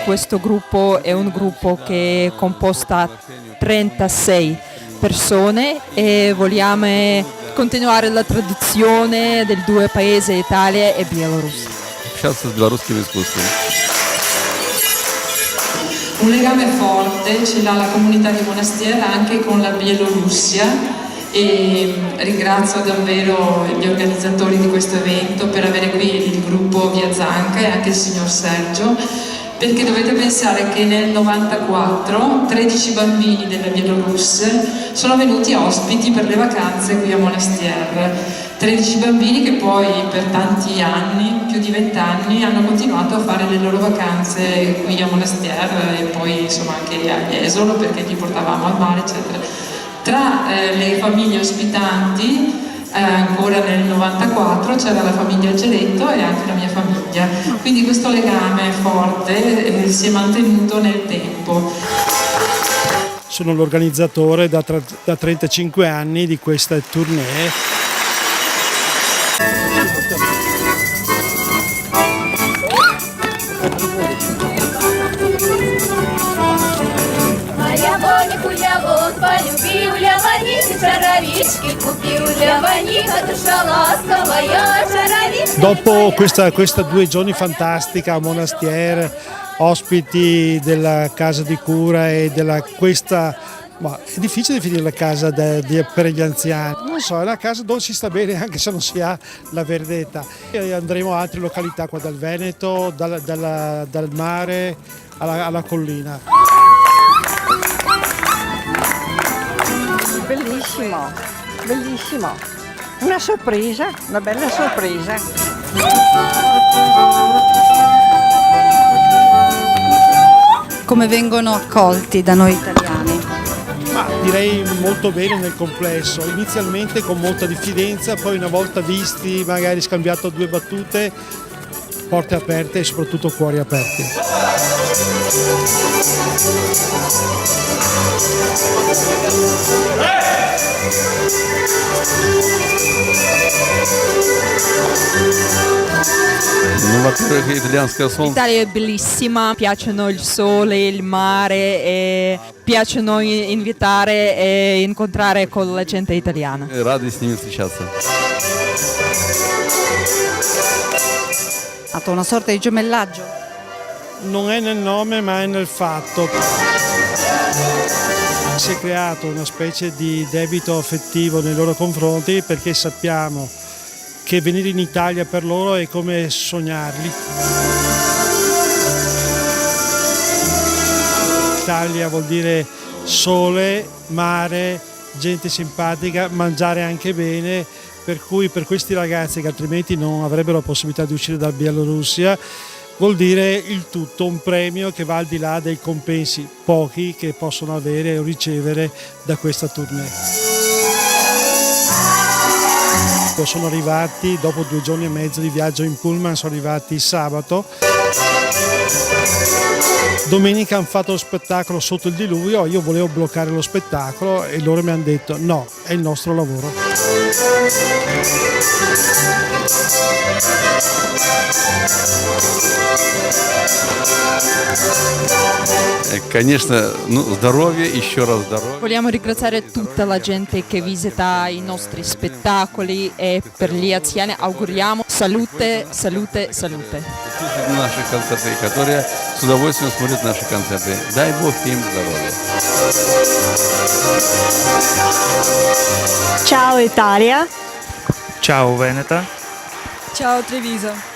Questo gruppo è un gruppo che è composto da 36 persone e vogliamo continuare la tradizione dei due paesi, Italia e Bielorussia. Un legame forte ce l'ha la comunità di Monastier anche con la Bielorussia e ringrazio davvero gli organizzatori di questo evento per avere qui il gruppo Via Zanca e anche il signor Sergio, perché dovete pensare che nel 94 13 bambini della Bielorussia sono venuti ospiti per le vacanze qui a Monastier. 13 bambini che poi per tanti anni, più di 20 anni, hanno continuato a fare le loro vacanze qui a Monastier e poi insomma anche a Jesolo, perché li portavamo al mare eccetera. Tra le famiglie ospitanti ancora nel 94 c'era la famiglia Geletto e anche la mia famiglia, quindi questo legame forte si è mantenuto nel tempo. Sono l'organizzatore da 35 anni di queste tournée. Dopo questa 2 giorni fantastica a Monastier, ospiti della casa di cura e ma è difficile definire la casa per gli anziani, non so, è una casa dove si sta bene anche se non si ha la verdetta. E andremo a altre località qua dal Veneto, dal mare alla collina. Bellissimo, bellissimo, una sorpresa, una bella sorpresa. Come vengono accolti da noi italiani? Ma direi molto bene nel complesso, inizialmente con molta diffidenza, poi una volta visti, magari scambiato 2 battute, porte aperte e soprattutto cuori aperti. L'Italia è bellissima, piacciono il sole, il mare e piacciono invitare e incontrare con la gente italiana. Ha fatto una sorta di gemellaggio? Non è nel nome ma è nel fatto. Si è creato una specie di debito affettivo nei loro confronti perché sappiamo che venire in Italia per loro è come sognarli. Italia vuol dire sole, mare, gente simpatica, mangiare anche bene, per cui per questi ragazzi che altrimenti non avrebbero la possibilità di uscire dalla Bielorussia vuol dire il tutto, un premio che va al di là dei compensi pochi che possono avere o ricevere da questa tournée. Sono arrivati dopo 2 giorni e mezzo di viaggio in pullman, sono arrivati sabato. Domenica hanno fatto lo spettacolo sotto il diluvio, io volevo bloccare lo spettacolo e loro mi hanno detto no, è il nostro lavoro. Vogliamo ringraziare tutta la gente che visita i nostri spettacoli e per gli anziani auguriamo salute, salute, salute. Наши концерты, которые с удовольствием смотрят наши концерты. Дай Бог им здоровья. Ciao Italia. Ciao Veneta. Ciao Treviso.